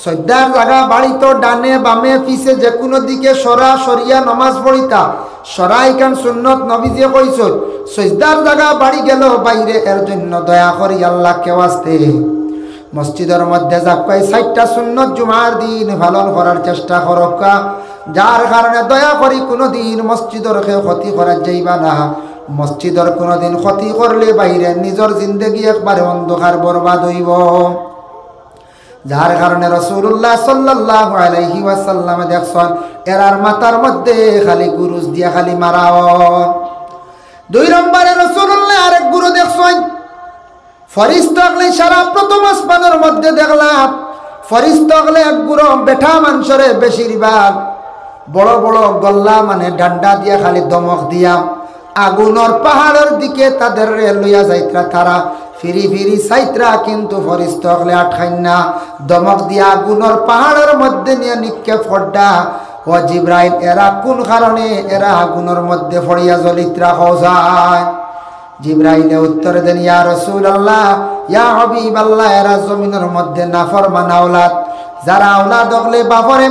সৈদ্যার জায়গা বাড়ি তো ডানে বামে পিছে যে কোনো দিকে সরা সরিয়া নমাজ পড়িতা। সরাই কান সুন্নত নবীজি কইছেন, সৈদ্যার জায়গা বাড়ি গেল বাইরে, এর জন্য দয়া করি আল্লাহ কেউ আসতে মসজিদের মধ্যে যাকাই 4টা সুন্নত জুমার দিন পালন করার চেষ্টা করকা, যার কারণে দয়া করি কোনোদিন মসজিদের ক্ষতি করা যাইবা না। মসজিদের কোনোদিন ক্ষতি করলে বাইরে নিজের জিন্দগি একবারে অন্ধকার বরবাদ হইব। যার কারণে রাসূলুল্লাহ সাল্লাল্লাহু আলাইহি ওয়াসাল্লাম দেখছেন এরার মাথার মধ্যে খালি গুরুজ দিয়া খালি মারাও। 2 নম্বরে রাসূলুল্লাহ আরেক গুরু দেখছেন ফরিস্তাগলে সারা প্রথম আসমানের মধ্যে দেখলাম ফরিস্তাগলে এক গুরু বেঠা মানুষরে বেশিরভাগ বড় বড় গল্লা মানে ডান্ডা দিয়া খালি দমক দিয়া আগুনের পাহাড়ের দিকে তাদের লইয়া যাইত্রা তারা ফিরি ফিরি সাইত্রা কিন্তু ফরিস্তাগলে আটকাইন না দমক দিয়া আগুনের পাহাড়ের মধ্যে নিয়ে নিক্ষেপ করডা। ও জিব্রাইল এরা কোন কারণে এরা আগুনের মধ্যে ফড়িয়া জ্বলিত্রা যায়? জিব্রাইলে উত্তর দেন ইয়া রাসূলুল্লাহ ইয়া হাবিবাল্লাহ এরা জমিনের মধ্যে নাফরমান আওলাদ, যারা আওলাদ হলে বাপরে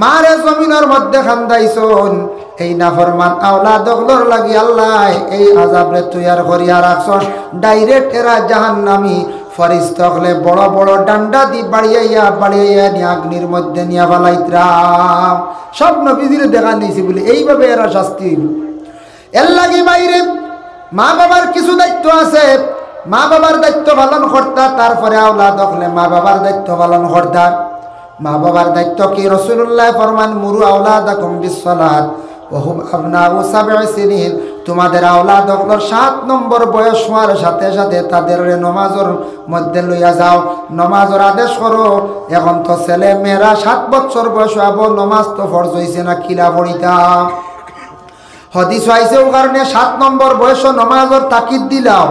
মারে জমিনের মধ্যে খান্দাইছন এই নাফরমান আওলাদ হলর লাগি আল্লাহ এই আযাবরে তৈয়ার করিয়া রাখছন। ডাইরেক্ট এরা জাহান্নামী ফরিস্তা হলে বড় বড় ডান্ডা দি বাড়িয়াইয়া বাড়িয়াইয়া নিয়ে অগ্নির মধ্যে নিয়ে ফেলাইত্রা। সব নবীদের দেখা নিয়েছি বলে এইভাবে এরা শাস্তি হইল। এর লাগি বাইরে মা বাবার কিছু দায়িত্ব আছে, মা বাবার দায়িত্ব পালন করতা, তারপরে আওলাদ হলে মা বাবার দায়িত্ব পালন করতা। মা বাবার দায়িত্ব কি? রাসূলুল্লাহ ফরমান মুরু আওলাদাকুম বিসসালাত ওয়া হুম আবনাউ 7 সিনিন। তোমাদের আওলাদ হলো 7 নম্বর বয়স হওয়ার সাথে সাথে তাদের নামাজের মধ্যে লইয়া যাও, নামাজের আদেশ করো। এখন তো ছেলে মেয়েরা 7 বছর বয়স হবো, নামাজ তো ফরজ হইছে না, কিলা পড়িতাম। হাদিস আইছে ও কারণে 7 নম্বর বয়স নামাজের তাকিদ দিলাও।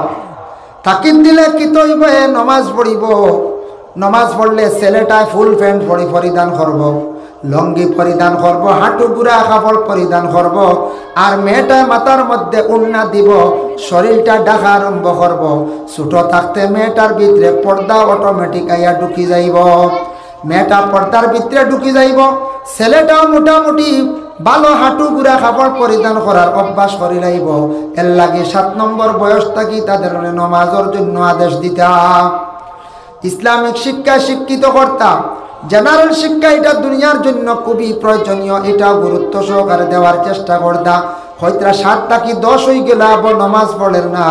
তাকিদ দিলে কি তৈব নামাজ পড়িব। নামাজ পড়লে ছেলেটা ফুল প্যান্ট পরিধান করব, লঙ্গি পরিধান করব, হাঁটু গুড়া কাপড় পরিধান করব, আর মেয়েটা মাথার মধ্যে উন্না দিব, শরীরটা ঢাকা আরম্ভ করব। ছোট থাকতে মেয়েটার ভিতরে পর্দা অটোমেটিক আইয়া ঢুকি যাইব, মেয়েটা পর্দার ভিতরে ঢুকি যাইব। ছেলেটাও মোটামুটি ভালো হাঁটু গুড়া কাপড় পরিধান করার অভ্যাস করি লাইব। এর লাগে 7 নম্বর বয়স থাকি তাদের নামাজের জন্য আদেশ দিতাম। ইসলামিক শিক্ষা শিক্ষিত করতাম, জেনারেল শিক্ষা এটা দুনিয়ার জন্য খুবই প্রয়োজনীয়, এটা গুরুত্ব সহকারে দেওয়ার চেষ্টা করতাম। হয়তো 7 থাকি 10 হয়ে গেলে আবার নামাজ পড়েন না,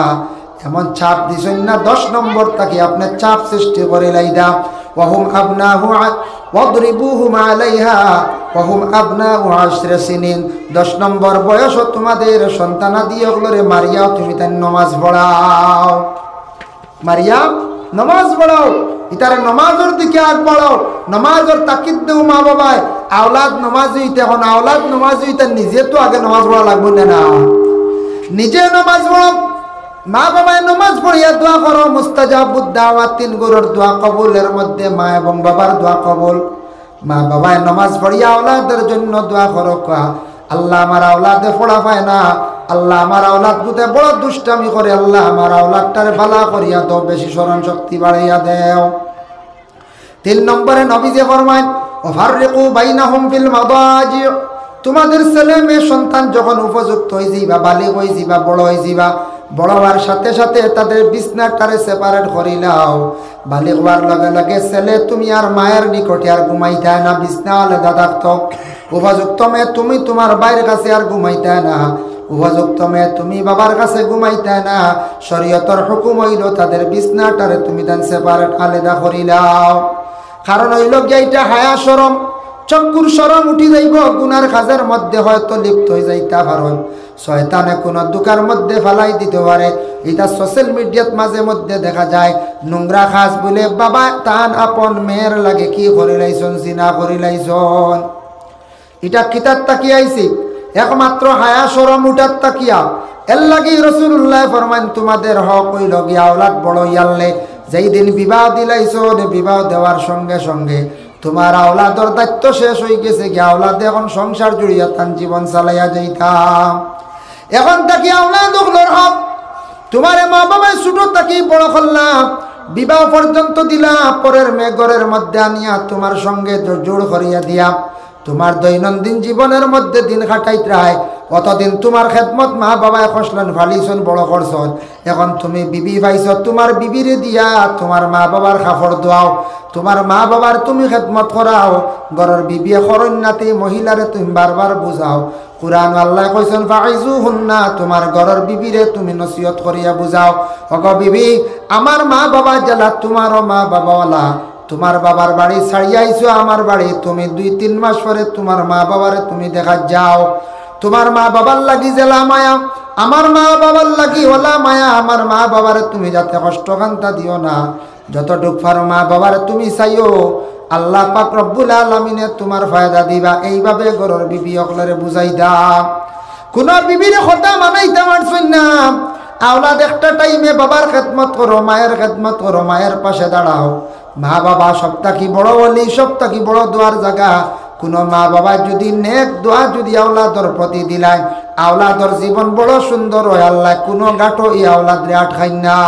এমন চাপ দিছেন না 10 নম্বর থাকি আপনার চাপ সৃষ্টি করে লাইদা। ওয়াহুম আবনাহু ওয়াদরিবুহুম আলাইহা ওয়াহুম আবনাহু 10 সিনিন। 10 নম্বর বয়স তোমাদের সন্তানাদি ওগুলোরে মারিয়াও, তুমি তাই নামাজ পড়াও, মারিয়া নামাজ পড়াও, ইতারে নামাজের দিকে আগ বাড়াও, নামাজের তাকিদ দেও মা বাবায়। আওলাদ নামাজ হইতে, এখন আওলাদ নামাজ হইতে নিজে তো আগে নামাজ পড়া লাগবে না, নিজে নামাজ পড়ো, মা বাবায় নামাজ পড়িয়া দোয়া করো। মুস্তাজাবুদ দাওয়াত 3 গুরুর দোয়া কবুলের মধ্যে মা এবং বাবার দোয়া কবুল। মা বাবায় নামাজ পড়িয়া আওলাদের জন্য দোয়া করো, আল্লাহ আমার আওলাদে পড়া পায় না, আল্লাহ আমার আওলাদ গুতে বড় দুষ্টামি করে, আল্লাহ আমার আওলাদটারে ভালো করিয়া দাও, বেশি স্মরণ শক্তি বাড়াইয়া দেও। 3 নম্বরে নবীজি ফরমায় ওয়াফাররিকু বাইনাহুম ফিল মাদাজি। তোমাদের ছেলে মেয়ে সন্তান যখন উপযুক্ত হয়ে যাইবা, বালিগ হয়ে যাইবা, বড় হয়ে যাইবা, বড় হওয়ার সাথে সাথে তাদের বিছনাটারে সেপারেট করিলাও। বালিগ হওয়ার লগে লগে ছেলে তুমি আর মায়ের নিকটে আর ঘুমাইতে না, বিছনা আলাদা থাকতো। উপযুক্ত মেয়ে তুমি তোমার বাইরের কাছে আর ঘুমাইতে না, উপযুক্ত মেয়ে তুমি বাবার কাছে ঘুমাইতে না। শরীয়তের হুকুম হইল তাদের বিছনাটারে তুমি দেন সেপারেট আলাদা করিলাও। কারণ হইল এইটা হায়া শরম, চক্ষুর শরম উঠি যাইব, গুনার কাজের মধ্যে হয়তো লিপ্ত হয়ে যাইতে পারেন, শয়তানে কোনো দোকার মধ্যে ফেলাই দিতে পারে। এটা সোশ্যাল মিডিয়াত মাঝে মধ্যে দেখা যায়, নোংরা কাজ বলে বাবা তান আপন মেয়ের লাগে কি করে লাইছন, জিনা করে লাইছন। এটা কিতাব তাকিয়া আইছি, একমাত্র হায়া শরম উঠার তাকিয়া। এর লাগি রাসূলুল্লাহ ফরমান তোমাদের হক হইল গিয়া আওলাদ বড় ইয়াল্লে, যেই দিন বিবাহ দিলাইছো, বিবাহ দেওয়ার সঙ্গে সঙ্গে তোমার আওলাদর দায়িত্ব শেষ হয়ে গেছে, গিয়া আওলাদে এখন সংসার জুড়িয়া তান জীবন চালাইয়া যাইতাম। এখন তাকি আওলাদ ওগুলোর হক। তোমার মা বাবা ছোট তাকি বড় করলাম, বিবাহ পর্যন্ত দিলা, পরের মেয়ে ঘরের মধ্যে আনিয়া তোমার সঙ্গে জোড় করিয়া দিয়া তোমার দৈনন্দিন জীবনের মধ্যে দিন কাটাইতে রায়। অতদিন তোমার খেদমত মা বাবায় খসলেন, ফালিছন, বড় করছন। এখন তুমি বিবি পাইছ, তোমার বিবিরে দিয়া তোমার মা বাবার কাপড় দোয়াও, তোমার মা বাবার তুমি খেদমত করাও। ঘরের বিবিয়ে করন্যাতি মহিলারে তুমি বারবার বুঝাও। কুরআন আল্লাহ কইছেন ফাইজুহুন্না, তোমার ঘরের বিবিরে তুমি নসিহত করিয়া বুঝাও। ওগো বিবি, আমার মা বাবা জেলা তোমারও মা বাবাওয়ালা, তোমার বাবার বাড়ি ছাড়িয়ে আইছো আমার বাড়ি, তুমি 2-3 মাস পরে তোমার মা বাবারে তুমি দেখা যাও। তোমার মা বাবার লাগি জেলা মায়া, আমার মা বাবার লাগি ওলা মায়া। আমার মা বাবারে তুমি যাতে কষ্ট কান্তা দিও না, যতটুক পারো মা বাবারে তুমি চাইও। আল্লাহ পাক রব্বুল আলামিনে তোমার ফায়দা দিবা। এইভাবে ঘরের বিবি অকলরে বুঝাই দাও। কোন বিবিরে কথা মানাইতে পারছেন না, আওলাদ একটা টাইমে বাবার খেদমত করো, মায়ের খেদমত করো, মায়ের পাশে দাঁড়াও। মা বাবা সবটা কি বড় বলি, সবটা কি বড় দোয়ার জায়গা। কোন মা বাবা যদি নেক দোয়া যদি আওলাদর প্রতি দিলায়, আওলাদর জীবন বড় সুন্দর হয়। আল্লাহ কোনো গাটো এই আওলাদরে আটকাই না।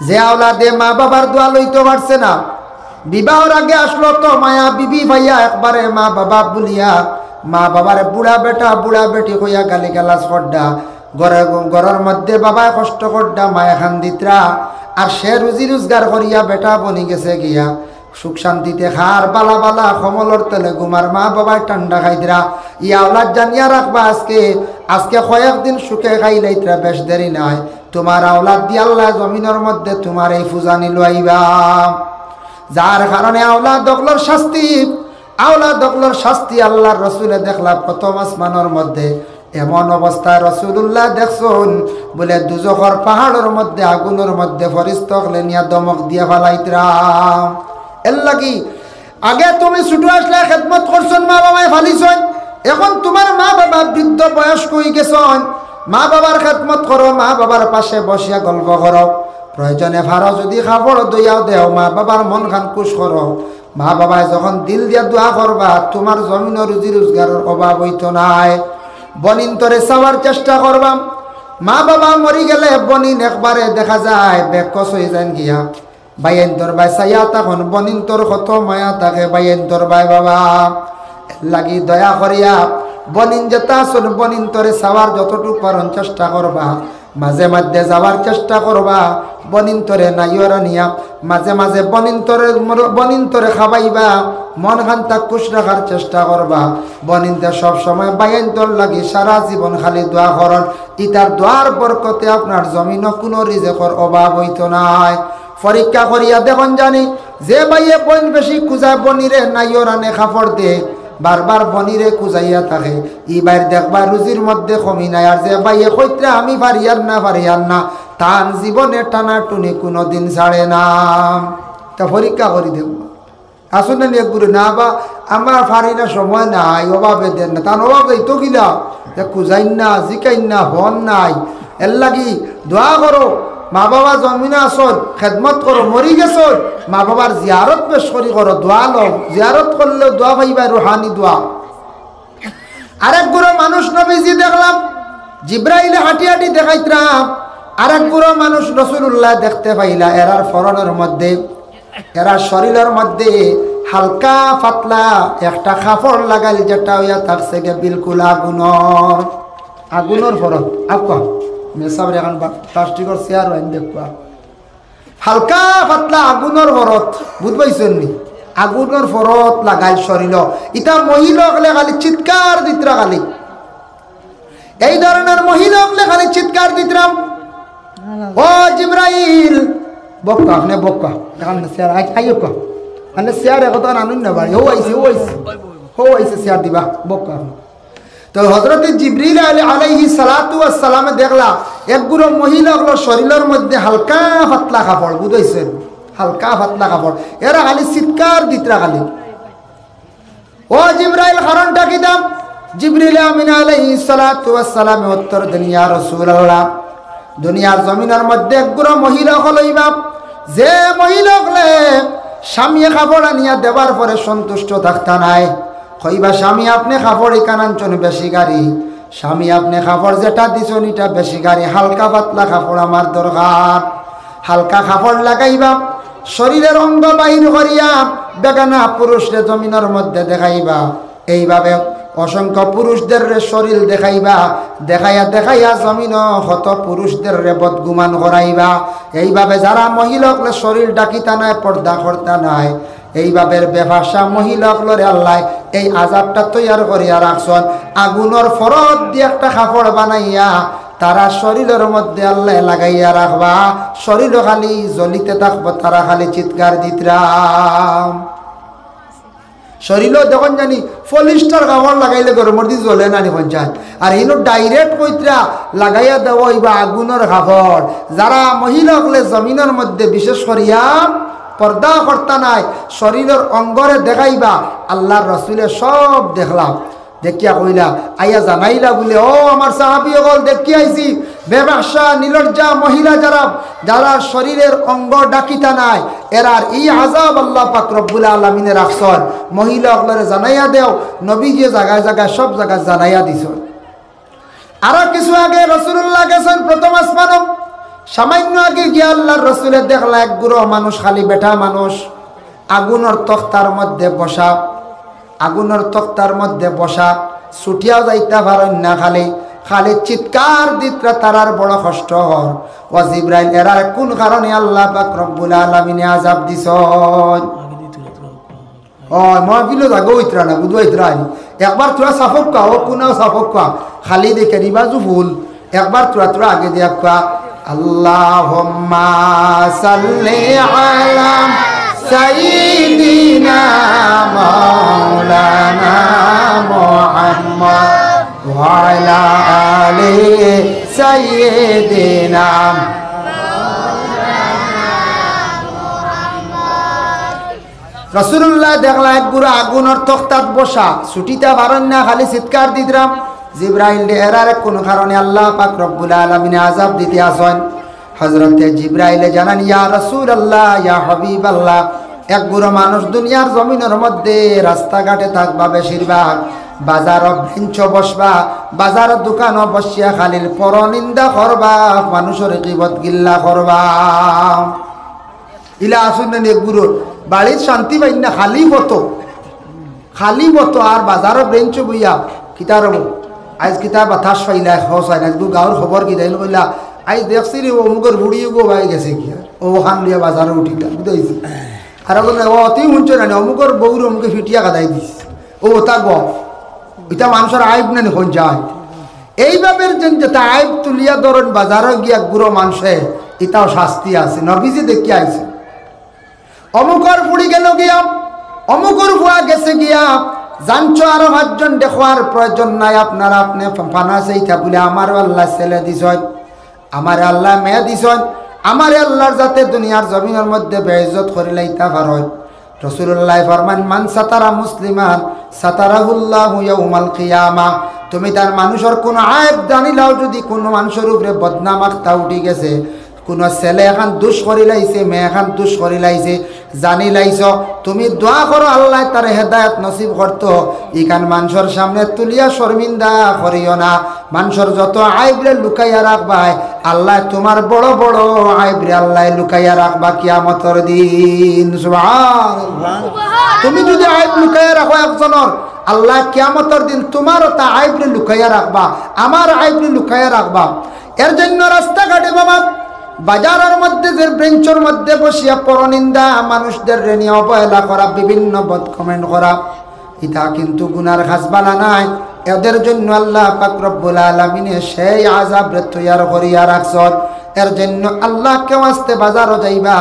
যে আওলাদে মা বাবার দোয়া লইতে পারছে না, বিবাহর আগে আসলো তো মায়া বিবি ভাইয়া একবারে মা বাবা বলিয়া, মা বাবারে বুড়া বেটা বুড়া বেটি কইয়া গালি গালাজ করডা, ঘরের মধ্যে বাবায় কষ্ট করডা, মায়া খান্দিতরা। আর সে রুজি রোজগার করিয়া বেটা বনি গেছে গিয়া সুখ শান্তিতে খার বালা বালা কমলর তেলে ঘুমার, মা বাবায় ঠান্ডা খাইতরা। ইয়া আওলাদ জানিয়া রাখবা, আজকে কয়েকদিন সুখে খাইলাইতরা, বেশ দেরি নাই তোমার আওলাদ দিয়ে আল্লাহ জমিনের মধ্যে তোমার এই ফুজানি লইবা। যার কারণে আওলাদ দখলর শাস্তি আল্লাহর রসুলে দেখলা প্রথম আসমানের মধ্যে এমন অবস্থায় রসুল্লাহ দেখছুন বলে দুজখর পাহাড়ের মধ্যে আগুনের মধ্যে ফরিস্তকলে নিয়া দমক দিয়ে ফেলাইতরাম। এর লাগি আগে তুমি ছুটো আসলে খেদমত করছন, মা বাবায় ফালিছন। এখন তোমার মা বাবা বৃদ্ধ বয়স্ক হয়ে গেছন, মা বাবার খেদমত করো, মা বাবার পাশে বসিয়া গল্প করো। প্রয়োজনে ভাড়া যদি খাবড় দইয়াও দেও, মা বাবার মন খান খুশ করো। মা বাবায় যখন দিল দিয়া দোয়া করবা, তোমার জমিন রুজি রোজগারের অভাব হইতো নাই। বনিন্তরে চাওয়ার চেষ্টা করবা। মা বাবা মরি গেলে বনিন একবারে দেখা যায় বেকস হয়ে যান গিয়া। বাইয়েন্তর বাই চাইয়া তখন বনিন্তর কত মায়া থাকে বাইয়েন্তর বাই বাবা লাগি দয়া করিয়া বনিন যেটা আসুন বনিন্তরে চাওয়ার যতটুকু পারন চেষ্টা করবা। মাঝে মাঝে যাওয়ার চেষ্টা করবা, বনিন্তরে নাইয়রা নিয়া মাঝে মাঝে বনিন্তরে খাবাইবা, মন খান্তা খুশ রাখার চেষ্টা করবা। বনিনতে সব সময় বাইন্তর লাগি সারা জীবন খালি দোয়া করন। ইতার দোয়ার বরকতে আপনার জমিন কোনো রিজেকর অভাব হইতো নাই। পরীক্ষা করিয়া দেখুন জানি যে বাইয়ে বন বেশি খুঁজা বনিরে নাইয়রা নে খাফড় দে, বারবার বনিরে খুঁজাইয়া থাকে, ই বাইর দেখবা রুজির মধ্যে কমি নাই। আর যে বাইয়ে কইত্রে আমি পারিয়ার না তান জীবনে টানা টুনি কোনোদিন ছাড়ে না। তা পরীক্ষা করি দেখব আসুন না একগুলো না বা আমার পারি না, সময় নাই, অভাবে দেন না, তার অভাব যাইতো কিলা খুঁজাইন না, জিকাইন না, হন নাই। এর লাগি দোয়া করো, মা বাবা জন্মিনা আসন খেদমত করো, মরি গেছ মা বাবার জিয়ারত পেশ করি করো, দোয়া লো। জিয়ারত করলেও দোয়া পাইবা, রুহানি দোয়া। আরেক গুরো মানুষ নবীজি দেখলাম জিব্রাইলে হাঁটি হাঁটি দেখাইতরাম, আরেক গুরো মানুষ রসুল্লাহ দেখতে পাইলা। এরার ফরনের মধ্যে, এরা শরীরের মধ্যে হালকা পাতলা একটা কাপড় লাগাইল, যেটা হইয়া থাকছে গে বিলকুল আগুনের ফরন। আকা মেসাবরে এখন প্লাস্টিকের চেয়ার আইন দেখবা, হালকা পাতলা আগুনের ফরত, বুঝ পাইছেন নি? আগুনের ফরত লাগাইল শরীর। ইটা মহিলা হলে খালি চিৎকার দিতরা, খালি এই ধরনের মহিলা হলে খালি চিৎকার দিতরাম, ও জিব্রাইল বক্কা আপনি বক্কা এখন চেয়ার আইকা মানে চেয়ার একতা আনুন না বাড়ি। হো আইছে চেয়ার দিবা বক্কা। তো হযরত জিবরিল আলাইহিস সালাতু ওয়াস সালামে দেখলা একগুলো মহিলা হলো শরীরের মধ্যে হালকা পাতলা কাপড়, বুঝাইছেন? হালকা পাতলা কাপড়, এরা খালি চিৎকার দিতরা খালি। ও জিবরাইল কারণটা কি দাম? জিবরিল আমিন আলাইহিস সালাতু ওয়াস সালামে উত্তর দেন, ইয়া রাসূলুল্লাহ, দুনিয়ার জমিনের মধ্যে একগুলো মহিলা হলইবা, যে মহিলা হলে স্বামী কাপড় আনিয়া দেবার পরে সন্তুষ্ট থাকতা নাই। কইবা স্বামী আপনি কাপড় কানাঞ্চন বেশি গাড়ি, স্বামী আপনি কাপড় যেটা দিছন এটা বেশি গাড়ি, হালকা পাতলা কাপড় আমার দরকার। হালকা কাপড় লাগাইবা, শরীরের অঙ্গ বাহির করিয়া বেগানা পুরুষরে জমিনের মধ্যে দেখাইবা। এইভাবে অসংখ্য পুরুষদের শরীর দেখাইবা, দেখাইয়া জমিন হত পুরুষদের বদগুমান করাইবা। এইভাবে যারা মহিলাকলে শরীর ডাকিতা নাই, পর্দা করতা নাই, এইভাবে বেফাসা মহিলাকলরে আল্লাহ এই আজাবটা তৈয়ার করিয়া রাখছন। আগুনের ফরত দিয়ে একটা কাপড় বানাইয়া তারা শরীরের মধ্যে আল্লাহ লাগাইয়া রাখবা, শরীর খালি জ্বলিতে থাকবো, তারা খালি চিৎকার দিতরাম। শরীরও যখন জানি পলিস্টার কাপড় লাগাইলে গরমের দিন জ্বলে না নিখন যায়, আর ইনো ডাইরেক্ট কইতরা লাগাইয়া দেওয়া হইবা আগুনের কাপড়। যারা মহিলা হলে জমিনের মধ্যে বিশেষ করিয়া পর্দা কর্তা নাই, শরীরের অঙ্গরে দেখাইবা, আল্লাহর রসুলে সব দেখলাম, দেখিয়া কইলা আইয়া জানাইলা বলে, ও আমার সাহাবী হল দেখি আইছি বেবাসা নিলজ্জা মহিলা যারা যারা শরীরের অঙ্গ ডাকিতা নাই, এরার এই আযাব আল্লাহ পাক রব্বুল আলামিনে রাখছন, মহিলা হলরে জানাইয়া দেও। নবী যে জায়গায় জায়গায় সব জায়গায় জানাইয়া দিছ। আরো কিছু আগে রাসূলুল্লাহ গেছেন প্রথম আসমানে, সামান্য আগে গিয়া আল্লাহর রসুলে দেখলা এক গুরু মানুষ, খালি বেটা মানুষ, আগুনের তক্তার মধ্যে বসা, আগুনের তক্তার মধ্যে বসা, ছুটিয়াও যাইতে পারেন না, খালি খালি চিৎকার দিতরা, তারার বড় কষ্ট হর। ও জিবরাইল এরার কোন কারণে আল্লাহ পাক রব্বুল আলামিনে আযাব দিছন? ও মহফিলও জাগো ইতরা না বুঝবা ইতরা আনি একবার তোরা সাফক কা, ও কোনাও সাফক কা, খালি দেখে রিবাজু ফুল, একবার তোরা তোরা আগে দিয়া কা আল্লাহুম্মা সাল্লি আলা সাইয়্যিদিনা মাওলানা মুহাম্মদ ওয়া আলা আলি সাইয়্যিদিনা রাসূলুল্লাহ দেখলা এক গুরু আগুনের তখতাত বসা, ছুটিতে পারেন না, খালি চিৎকার দিতরাম। জিবরাইল এরার কোন কারণে আল্লাহ পাক রব্বুল আলামিনে আযাব দিতে আসেন। হযরতে জিবরাইলে জানান, ইয়া রাসূলুল্লাহ, ইয়া হাবিবাল্লাহ, এক গুরু মানুষ দুনিয়ার জমিনের মধ্যে রাস্তাঘাটে থাকবা, বেশিরভাগ বাজার বেঞ্চ বসবা, বাজার দোকান বসিয়া খালিল পরনিন্দা করবা, মানুষের গীবত গিল্লা করবা। ইলা আসুন এক গুরু বাড়ির শান্তি পাই না, খালি বতো খালি বতো, আর বাজারও বেঞ্চ বইয়া কিতার আজ কিতাব বাতাস পাইলা হস হয় না, গাঁর খবর কি দেন কইলা আজ দেখছি রে অমুকের বুড়িও গো বাই গেছে কি, আর ও খান লিয়া বাজারে উঠিলা বুঝাইছি, আর ও অতি শুনছ না অমুকের বউর অমুকে ফিটিয়া কাদাই দিস, ও তা গ এটা মানুষের আইব না নিখন যায়। এইভাবে যেটা আইব তুলিয়া ধরেন বাজারে গিয়া গুড়ো মানুষে, এটাও শাস্তি আছে। নবীজি দেখিয়া আইছে, অমুকর পুড়ি গেল গিয়া, অমুকর ভুয়া গেছে গিয়া, জানছো আরো 5 জন দেখোয়ার প্রয়োজন নাই, আপনারা আপনি ফানা সেইটা বলে আমার আল্লাহ ছেলে দিছেন, আমার আল্লাহ মেয়ে দিছেন, আমার আল্লাহর যাতে দুনিয়ার জমিনের মধ্যে বেইজ্জত করে লাইতা পারয়। রাসূলুল্লাহ ফরমান, মান সাতারা মুসলিমান সাতারাহুল্লাহু ইয়াউমাল কিয়ামাহ। তুমি তার মানুষের কোন আয়েব জানিলাও, যদি কোন মানুষের উপরে বদনাম আখতা উঠি গেছে, কোন ছেলে এখন দুষ করি লাইছে, মেয়ে এখন দুষ করি লাইছে, জানি লাইছ, তুমি দোয়া করো আল্লাহ তার হেদায়েত নসিব করতো। ইখান মানুষের সামনে তুলিয়া শর্মিন্দা করিও না, মানুষের যত আইবরে লুকাইয়া রাখবাই, আল্লাহ তোমার বড় বড় আইবরে আল্লাহ লুকাইয়া রাখবা কিয়ামতের দিন। সুবহানাল্লাহ। তুমি যদি আইব লুকাইয়া রাখো একজনের, আল্লাহ কিয়ামতের দিন তোমারও তা আইবরে লুকাইয়া রাখবা, আমার আইবরে লুকাইয়া রাখবা। এর জন্য রাস্তাঘাটে বাবা, বাজারের মধ্যে যে বেঞ্চের মধ্যে বসিয়া পরনিন্দা, মানুষদের রেনি অবহেলা করা, বিভিন্ন বদ কমেন্ট করা, এটা কিন্তু গুনার খাসবালা নাই। এদের জন্য আল্লাহ পাক রব্বুল আলামিনে সেই আযাব তৈয়ার করিয়া রাখছেন। এর জন্য আল্লাহকে ওয়াস্তে বাজারও যাইবা,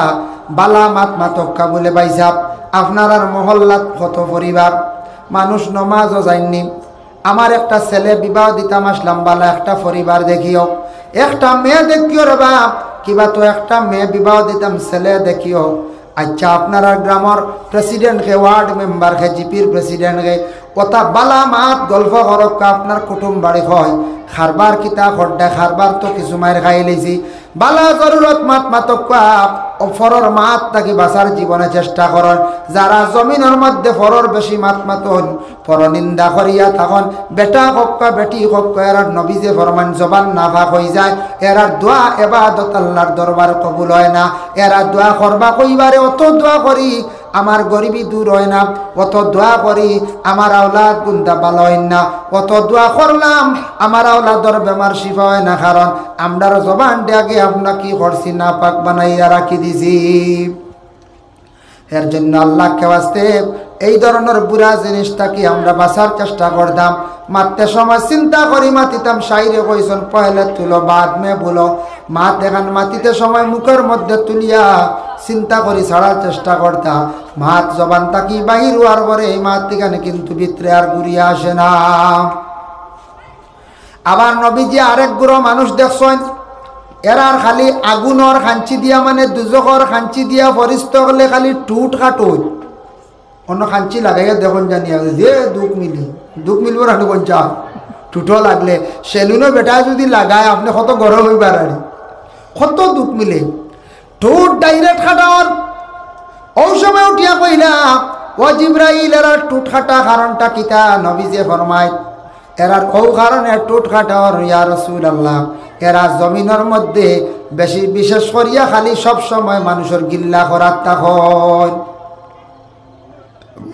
বালা মাত মাতক্কা বলে বাইসাব। আপনার আর মহল্লাত কত পরিবার মানুষ নমাজও যায়নি। আমার একটা ছেলে বিবাহ দিতাম, আসলাম বালা একটা পরিবার দেখিও, একটা মেয়ে দেখিও রে বাপ, কিবা তো একটা মেয়ে বিবাহ দিতাম, ছেলে দেখিও। আচ্ছা আপনার গ্রামের প্রেসিডেন্টকে, ওয়ার্ড মেম্বারকে, জিপির প্রেসিডেন্টকে ওটা বালা মাত গল্প করক, আপনার কুটুম বাড়ি হয় খারবার কিতা খড্ডা খারবার তো কিছু মায়ের খাই লেছি, বালা জরুরত মাত মাতক ফরর মাত তাকে বাঁচার জীবনে চেষ্টা করেন। যারা জমিনের মধ্যে ফরর বেশি মাত মাতন, ফর নিন্দা করিয়া তখন বেটা হক্কা বেটি হক্কা, এরার নবী যে ফরমান জবান নাফাক হয়ে যায়, এরার দোয়া এবাদত আল্লাহর দরবার কবুল হয় না। এরা দোয়া করবা কইবারে অত দোয়া করি আমার গরিবী দূর হয় না, অত দোয়া করি আমার আওলাদ গুন্দা ভালো হয় না, অত দোয়া করলাম আমার আওলাদর বেমার শিফা হয় না, কারণ আমরার জবান আগে আপনার কি করছি না পাক বানাইয়া রাখি দিছি। এর জন্য আল্লাহকে ওয়াস্তে এই ধরনের বুড়া জিনিসটাকে আমরা বাঁচার চেষ্টা করতাম। মারতে সময় চিন্তা করি মাতিতাম, শাইরে কইছেন পয়লে তুলো বাদ মে বলো, মাত দেখান মাতিতে সময় মুখের মধ্যে তুলিয়া চিন্তা করি ছাড়ার চেষ্টা করতাম। মাত জবান তাকি বাহির হওয়ার পরে এই মাত এখানে কিন্তু ভিতরে আর ঘুরিয়া আসে না। আবার নবীজি আরেক গুরো মানুষ দেখছেন, এরার খালি আগুনর খাঞ্চি দিয়া মানে দুজকর খাঞ্চি দিয়া ফরিস্ত হলে খালি টুট কাটুট অন্য খাঞ্চি লাগাইয়া দেখুন জানিয়া যে দুঃখ মিলব রাখি কঞ্চা টুটো লাগলে সেলুনো বেটা যদি লাগায় আপনি কত গরম হইবার আর কত দুঃখ মিলে টুট ডাইরেক্ট খাটাওয়ার। ও সময় উঠিয়া কইলা ও জিব্রাইল এরার টুট খাটা কারণটা কিতা? নবীজে ফরমায় এরার ও কারণে টুট খাটাওয়ার ইয়া রাসূলুল্লাহ, এরা জমিনের মধ্যে বেশি বিশেষ করিয়া খালি সব সময় মানুষের গিল্লা করার তখন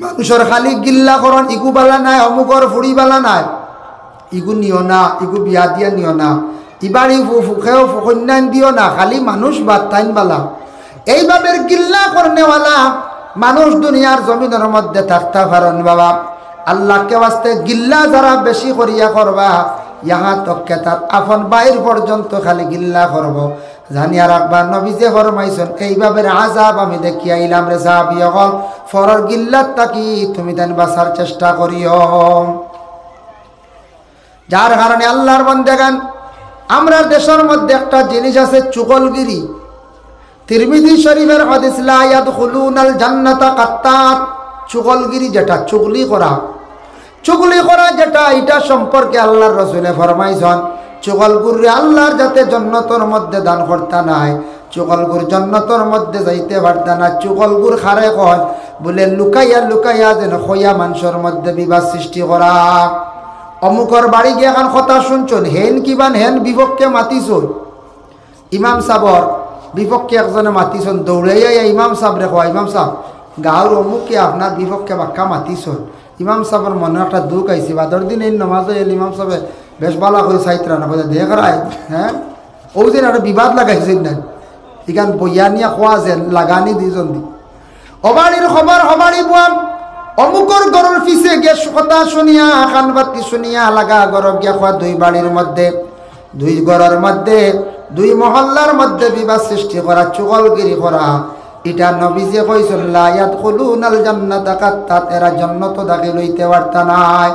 মানুষের খালি গিল্লা করন, ইগু বালা নাই, অমুকর ফুড়ি বালা নাই, ইগু নিও না, ইগু বিয়া দিয়া নিও না, ইবাড়ি ফুখেও কন্যান দিও না, খালি মানুষ বাত্তাইন বালা, এইভাবে গিল্লা করনেওয়ালা মানুষ দুনিয়ার জমিনের মধ্যে থাকতে পারেন। বাবা আল্লাহকে ওয়াস্তে গিল্লা যারা বেশি করিয়া করবা, ইহা তককে তার আপন বাইর পর্যন্ত খালি গিল্লা করব, জানিয়া রাখবা নবীজে ফরমাইছেন এইভাবে আযাব আমি দেখি আইলাম রে সাহাবী হল ফরর গিল্লাত তাকি তুমি দেন বাঁচার চেষ্টা করিও। যার কারণে আল্লাহর বান্দাগান আমরা দেশের মধ্যে একটা জিনিস আছে চুগলগিরি। তিরমিজি শরীফের হাদিস লা ইয়াদখুলুনাল জান্নাতা কাত্তাত, চুগলগিরি যেটা চুগলি করা যেটা, এটা সম্পর্কে আল্লাহর রাসূলে ফরমাইছেন চুগলগুরে আল্লাহর যাতে জান্নাতের মধ্যে দান করতে নাই, চুগলগুর জান্নাতের মধ্যে যাইতে পারতা না। চুগলগুর খারে কয় বলে লুকাইয়া যেন খয়া মানুষের মধ্যে বিবাদ সৃষ্টি করা। অমুকর বাড়ি গিয়ে এখন কথা শুনছুন, হেন কিবান হেন বিপক্ষে মাতিছুন, ইমাম সাবর বিপক্ষে একজনে মাতিছুন, দৌড়াইয়া ইমাম সাহেব রেখো, ইমাম সাহেব গাঁর অমুককে আপনার বিপক্ষে বাক্কা মাতিছুন। ইমাম সাহেবের মনে একটা দুঃখ আইসি, বাদর দিন এই নমাজে এল ইমাম সাহেব বেশ বালা করে সাইত্রা না দেখ রায়, হ্যাঁ ও যেন একটা বিবাদ লাগাইছেন না, এখান বইয়া নিয়ে খোয়া যেন লাগানি দুইজন দি অবাড়ির খবর হবাড়ি বুয়াম অমুকর গরুর পিছে গিয়ে কথা শুনিয়া খান বাতি শুনিয়া লাগা গরব গিয়া খোয়া দুই বাড়ির মধ্যে দুই গড়ের মধ্যে দুই মহল্লার মধ্যে বিবাদ সৃষ্টি করা, চুগলগিরি করা। এটা নবীজে কইছেন লা ইয়াদখুলুনাল জান্নাতা কাত্তাত, এরা জান্নাত দাখিল হইতে পারতা নাই।